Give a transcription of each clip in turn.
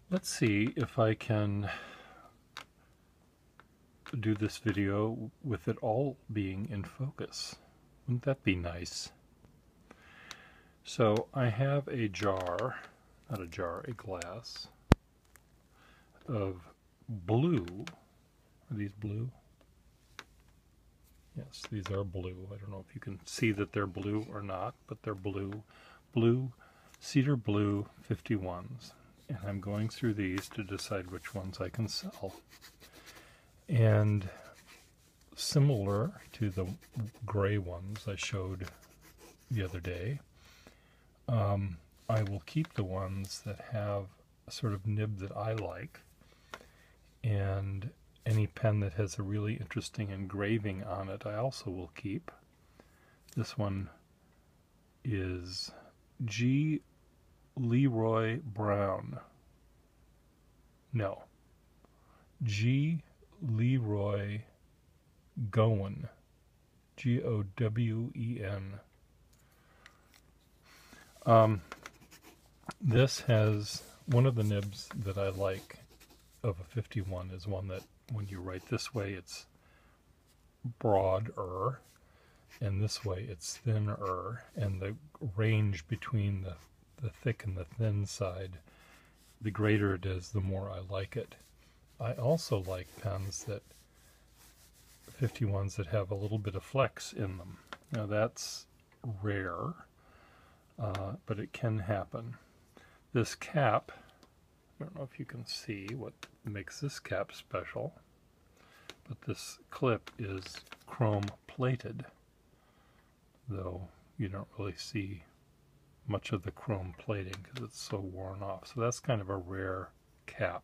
Let's see if I can do this video with it all being in focus. Wouldn't that be nice? So I have a jar, not a jar, a glass of blue. Are these blue? Yes, these are blue. I don't know if you can see that they're blue or not, but they're blue. Blue, cedar blue 51s. And I'm going through these to decide which ones I can sell. And similar to the gray ones I showed the other day, I will keep the ones that have a sort of nib that I like, and any pen that has a really interesting engraving on it I also will keep. This one is G. Leroy Brown. No. G. Leroy Gowen. Gowen. This has one of the nibs that I like of a 51 is one that when you write this way it's broader, and this way it's thinner, and the range between the thick and the thin side, the greater it is, the more I like it. I also like pens that 51s that have a little bit of flex in them. Now that's rare, but it can happen. This cap, I don't know if you can see what makes this cap special, but this clip is chrome plated, though you don't really see much of the chrome plating because it's so worn off. So that's kind of a rare cap.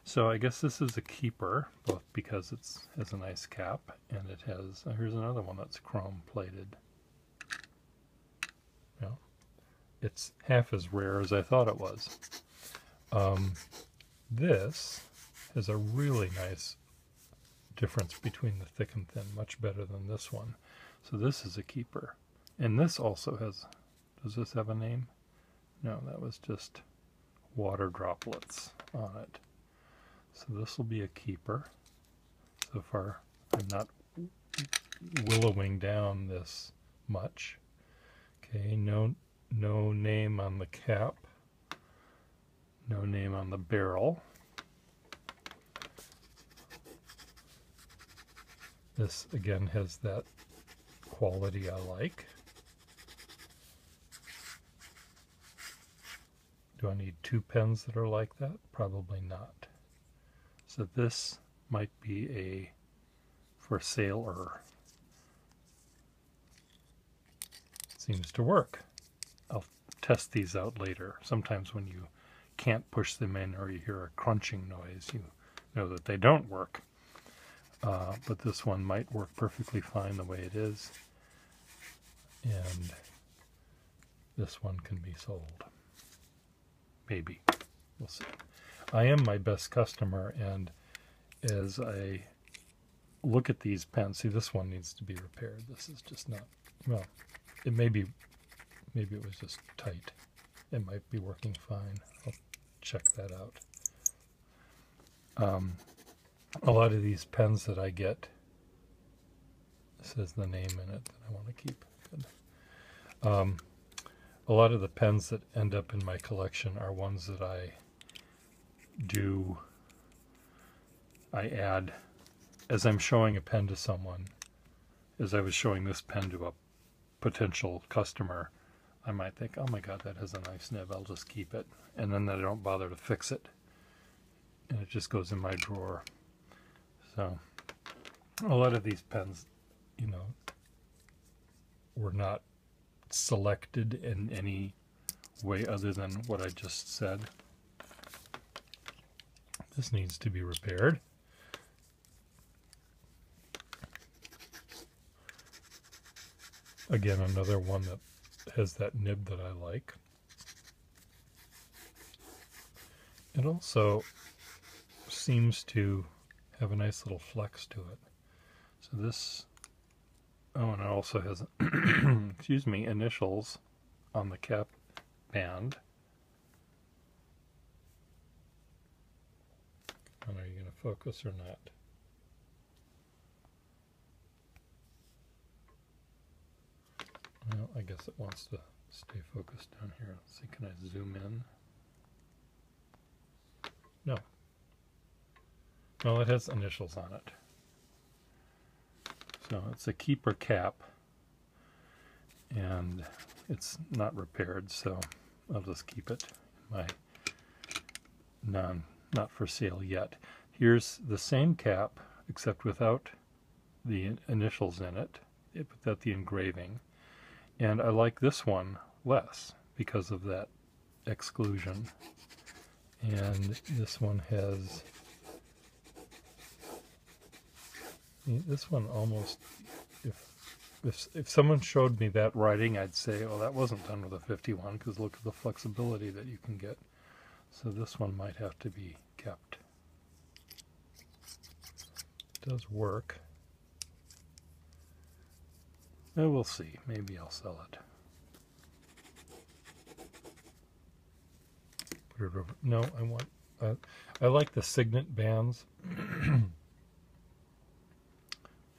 So I guess this is a keeper, both because it has a nice cap and it has, here's another one that's chrome plated. Yeah, it's half as rare as I thought it was. This has a really nice difference between the thick and thin, much better than this one. So this is a keeper. And this also has, does this have a name? No, that was just water droplets on it. So this will be a keeper. So far I'm not willowing down this much. Okay, no name on the cap. No name on the barrel. This again has that quality I like. Do I need two pens that are like that? Probably not. So this might be a for saler. Seems to work. I'll test these out later. Sometimes when you can't push them in or you hear a crunching noise, you know that they don't work. But this one might work perfectly fine the way it is. And this one can be sold. Maybe. We'll see. I am my best customer, and as I look at these pens, see, this one needs to be repaired. This is just not, well, it maybe it was just tight. It might be working fine. I'll check that out. A lot of these pens that I get, says the name in it that I want to keep. Good. A lot of the pens that end up in my collection are ones that I add, as I'm showing a pen to someone, as I was showing this pen to a potential customer, I might think, oh my god, that has a nice nib, I'll just keep it. And then I don't bother to fix it. And it just goes in my drawer. So, a lot of these pens, you know, were not selected in any way other than what I just said. This needs to be repaired. Again, another one that has that nib that I like. It also seems to have a nice little flex to it. So this, oh, and it also has, excuse me, initials on the cap band. on, are you going to focus or not? Well, I guess it wants to stay focused down here. Let's see, can I zoom in? No. Well, it has initials on it. So it's a keeper cap, and it's not repaired, so I'll just keep it in my not for sale yet. Here's the same cap, except without the initials in it, without the engraving. And I like this one less because of that exclusion. And this one has, this one almost, if someone showed me that writing, I'd say, oh, that wasn't done with a 51, because look at the flexibility that you can get. So this one might have to be kept. It does work. We'll see. Maybe I'll sell it. Put it over. No, I want. I like the signet bands.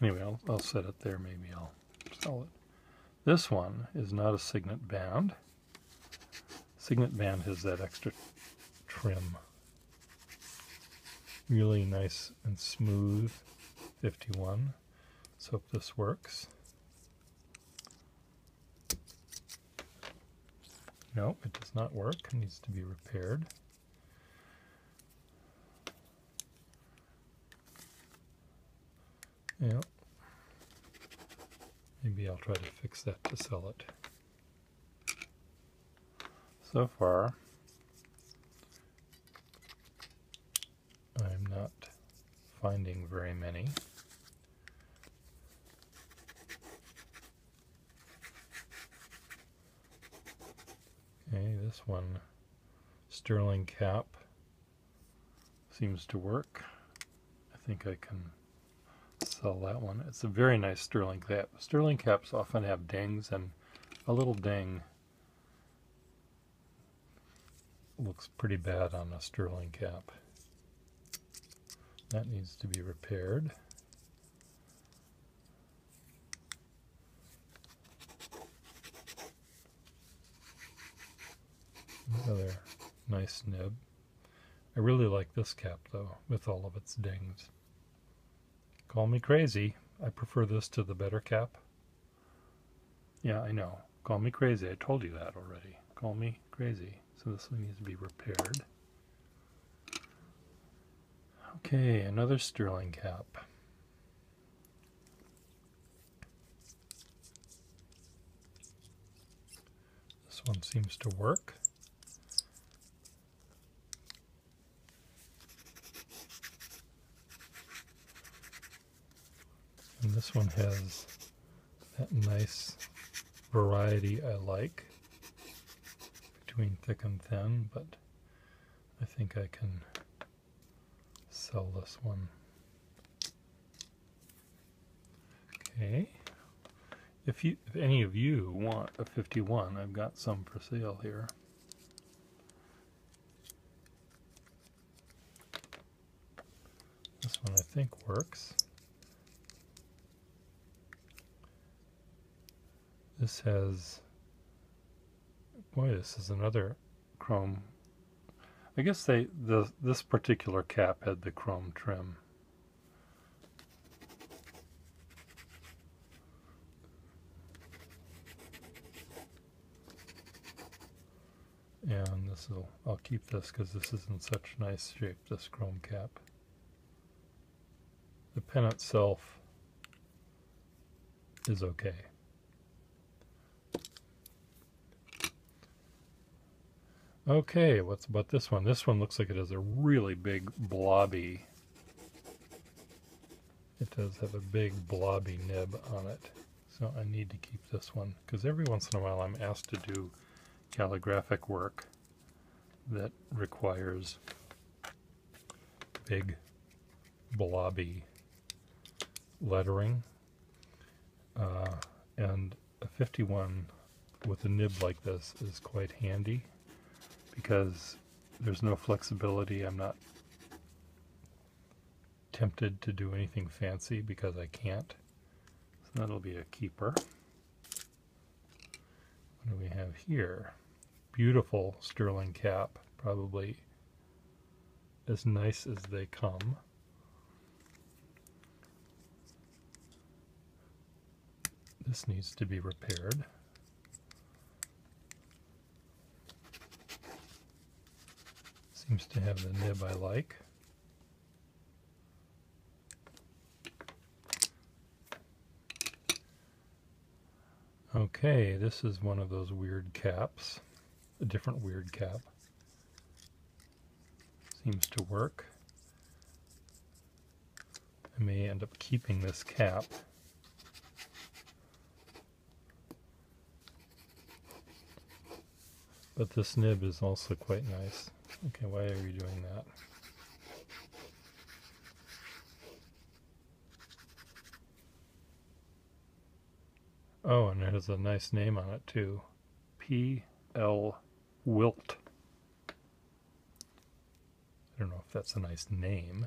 Anyway, I'll set it there. Maybe I'll sell it. This one is not a signet band. Signet band has that extra trim. Really nice and smooth. 51. Let's hope this works. No, it does not work. It needs to be repaired. Yeah. Maybe I'll try to fix that to sell it. So far, I'm not finding very many. Okay, this one, sterling cap, seems to work. I think I can sell that one. It's a very nice sterling cap. Sterling caps often have dings, and a little ding looks pretty bad on a sterling cap. That needs to be repaired. Another nice nib. I really like this cap though, with all of its dings. Call me crazy. I prefer this to the better cap. Yeah, I know. Call me crazy. I told you that already. Call me crazy. So this one needs to be repaired. Okay, another sterling cap. This one seems to work. And this one has that nice variety I like between thick and thin, but I think I can sell this one. Okay. If any of you want a 51, I've got some for sale here. This one I think works. This has, boy, this is another chrome. I guess this particular cap had the chrome trim. And I'll keep this because this is in such nice shape, this chrome cap. The pen itself is okay. Okay, what's about this one? This one looks like it has a really big blobby. It does have a big blobby nib on it. So I need to keep this one because every once in a while I'm asked to do calligraphic work that requires big blobby lettering. And a 51 with a nib like this is quite handy because there's no flexibility. I'm not tempted to do anything fancy because I can't. So that'll be a keeper. What do we have here? Beautiful sterling cap, probably as nice as they come. This needs to be repaired. Seems to have the nib I like. Okay, this is one of those weird caps. A different weird cap. Seems to work. I may end up keeping this cap. But this nib is also quite nice. Okay, why are you doing that? Oh, and it has a nice name on it too. P.L. Wilt. I don't know if that's a nice name.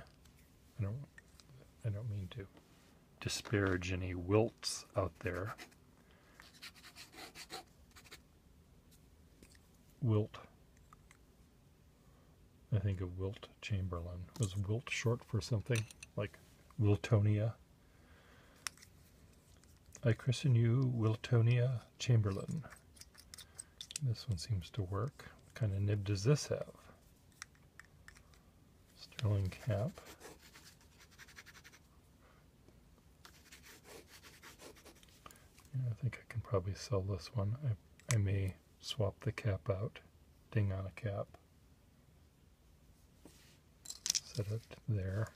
I don't mean to disparage any Wilts out there. Wilt. I think of Wilt Chamberlain. Was Wilt short for something like Wiltonia? I christen you Wiltonia Chamberlain. This one seems to work. What kind of nib does this have? Sterling cap. Yeah, I think I can probably sell this one. I may swap the cap out. Ding on a cap. Set it there.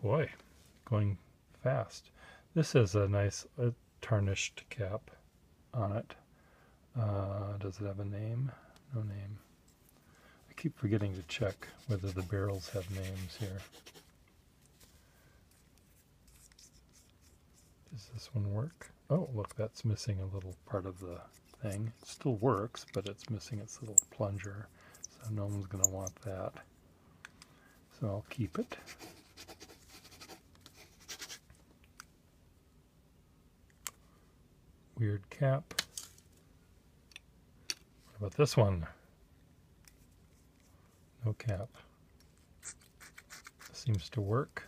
Boy, going fast. This has a nice tarnished cap on it. Does it have a name? No name. I keep forgetting to check whether the barrels have names here. Does this one work? Oh, look, that's missing a little part of the thing. It still works, but it's missing its little plunger. So no one's going to want that. So I'll keep it. Weird cap. What about this one? No cap. Seems to work.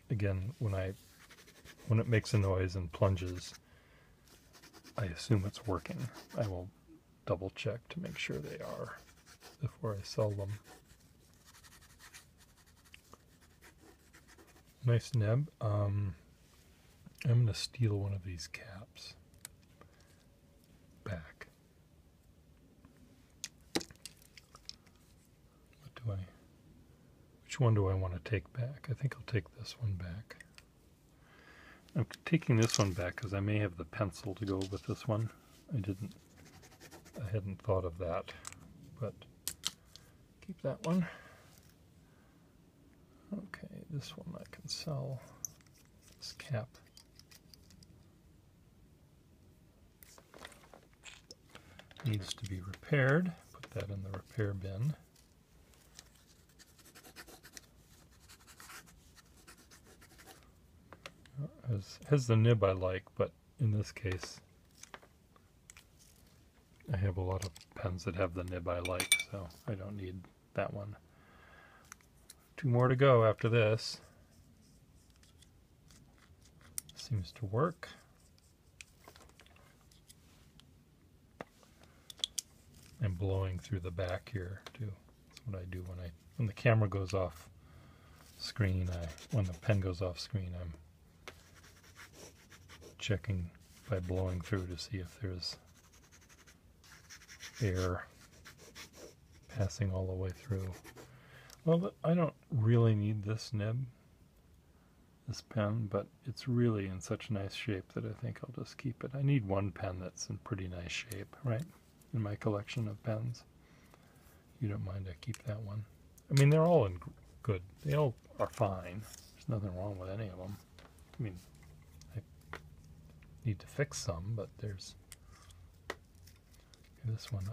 Again, when it makes a noise and plunges, I assume it's working. I will double check to make sure they are before I sell them. Nice nib. I'm going to steal one of these caps back. Which one do I want to take back? I think I'll take this one back. I'm taking this one back because I may have the pencil to go with this one. I hadn't thought of that, but keep that one. Okay, this one I can sell. This cap. Needs to be repaired. Put that in the repair bin. Has the nib I like, but in this case I have a lot of pens that have the nib I like, so I don't need that one. 2 more to go after this. Seems to work. I'm blowing through the back here too. That's what I do when the camera goes off screen. When the pen goes off screen, I'm checking by blowing through to see if there's air passing all the way through. Well, I don't really need this nib, this pen, but it's really in such nice shape that I think I'll just keep it. I need one pen that's in pretty nice shape, right, in my collection of pens. You don't mind I keep that one. I mean, they're all in good. They all are fine. There's nothing wrong with any of them. I mean, I need to fix some, but there's... this one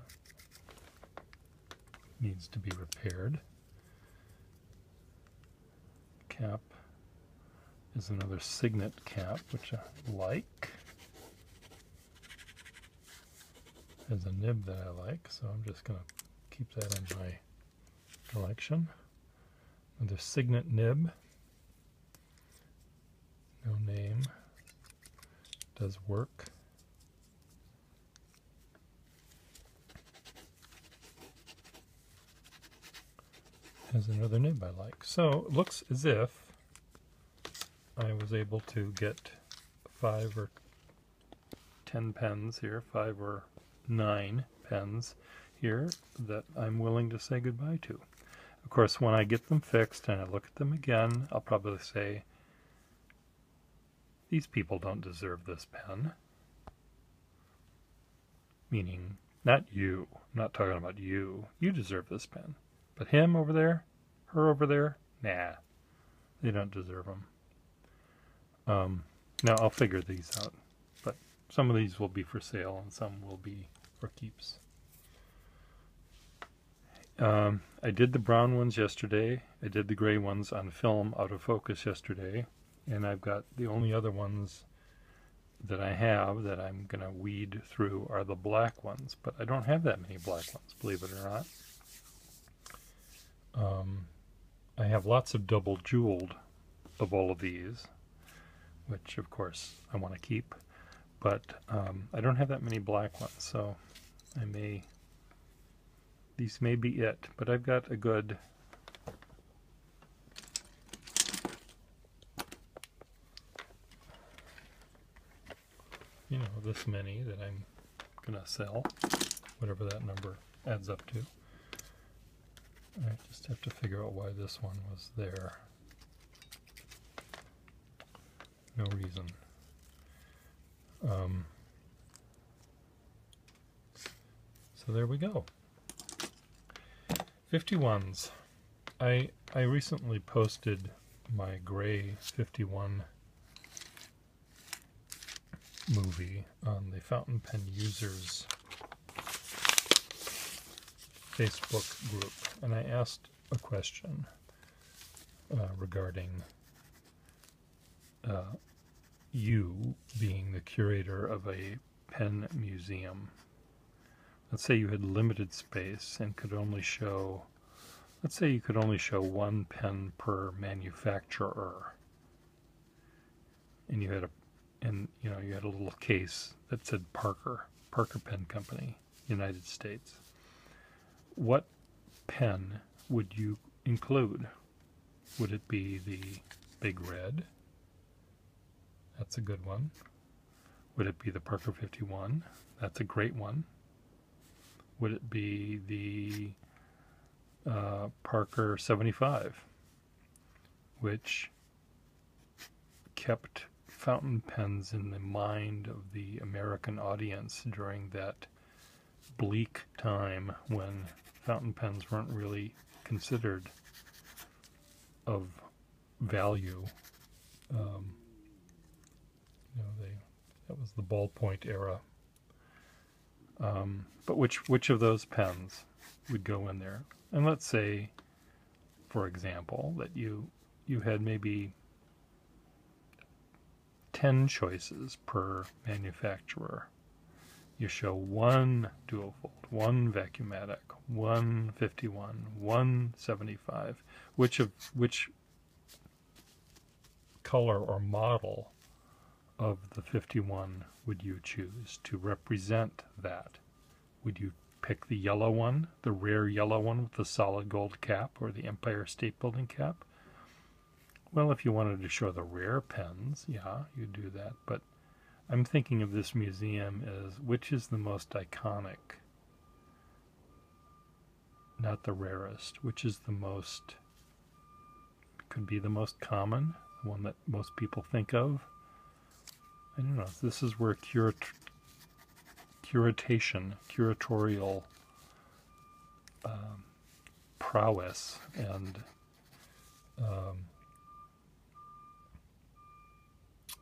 needs to be repaired. cap is another Signet cap, which I like. Has a nib that I like, so I'm just going to keep that in my collection. Another Signet nib. No name. Does work. Has another nib I like. So it looks as if I was able to get 5 or 10 pens here, 5 or 9 pens here that I'm willing to say goodbye to. Of course, when I get them fixed and I look at them again, I'll probably say, these people don't deserve this pen. Meaning, not you. I'm not talking about you. You deserve this pen. But him over there, her over there, nah. They don't deserve them. Now, I'll figure these out. But some of these will be for sale and some will be for keeps. I did the brown ones yesterday. I did the gray ones on film out of focus yesterday. And I've got the only other ones that I have that I'm going to weed through are the black ones. But I don't have that many black ones, believe it or not. I have lots of double jeweled of all of these, which of course I want to keep. But I don't have that many black ones, so these may be it. But I've got a good... this many that I'm going to sell, whatever that number adds up to. I just have to figure out why this one was there. No reason. So there we go. 51s. I recently posted my gray 51 movie on the Fountain Pen Users Facebook group, and I asked a question regarding you being the curator of a pen museum. Let's say you had limited space and could only show, let's say you could only show one pen per manufacturer, and you had a little case that said Parker Pen Company, United States. What pen would you include? Would it be the Big Red? That's a good one. Would it be the Parker 51? That's a great one. Would it be the Parker 75, which kept fountain pens in the mind of the American audience during that bleak time when fountain pens weren't really considered of value. That was the ballpoint era. But which of those pens would go in there? And let's say, for example, that you had maybe 10 choices per manufacturer. You show one dual fold, one Vacuumatic, one 51, one 75. Which color or model of the 51 would you choose to represent that? Would you pick the yellow one, the rare yellow one with the solid gold cap, or the Empire State Building cap? Well, if you wanted to show the rare pens, yeah, you'd do that. But I'm thinking of this museum as which is the most iconic, not the rarest, which is the most, could be the most common, the one that most people think of. I don't know. This is where curatorial prowess and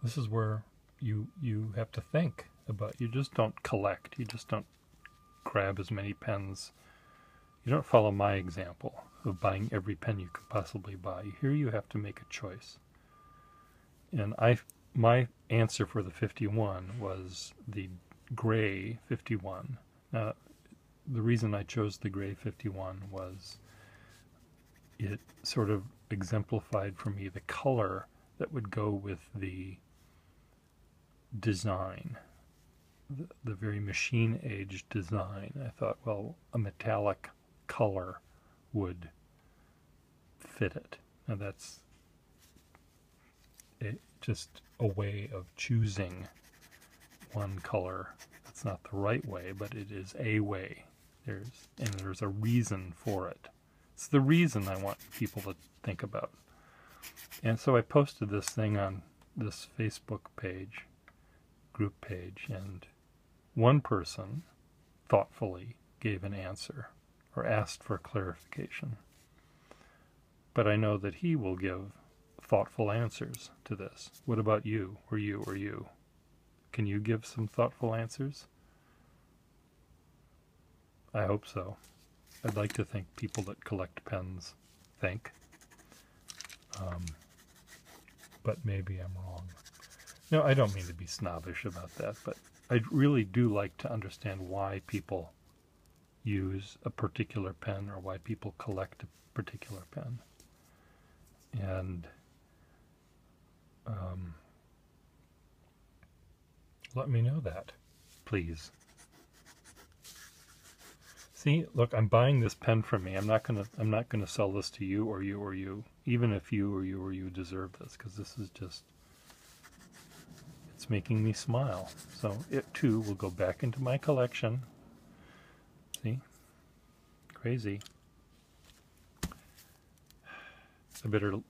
this is where you have to think about. You just don't collect. You just don't grab as many pens. You don't follow my example of buying every pen you could possibly buy. Here you have to make a choice. And my answer for the 51 was the gray 51. Now, the reason I chose the gray 51 was it sort of exemplified for me the color that would go with the design, the very machine-age design. I thought, well, a metallic color would fit it. Now that's just a way of choosing one color. That's not the right way, but it is a way. There's a reason for it. It's the reason I want people to think about. And so I posted this thing on this Facebook page, group page, and one person thoughtfully gave an answer or asked for clarification. But I know that he will give thoughtful answers to this. What about you, or you, or you? Can you give some thoughtful answers? I hope so. I'd like to think people that collect pens think. But maybe I'm wrong. No, I don't mean to be snobbish about that, but I really do like to understand why people use a particular pen or why people collect a particular pen. And let me know that, please. See, look, I'm buying this pen from me. I'm not gonna sell this to you or you or you, even if you or you or you deserve this, because this is just, it's making me smile. So it too will go back into my collection. See, crazy. I'm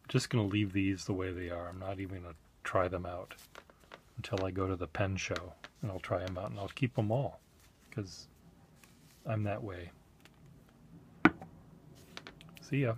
just gonna leave these the way they are. I'm not even gonna try them out until I go to the pen show, and I'll try them out, and I'll keep them all, because I'm that way. See ya.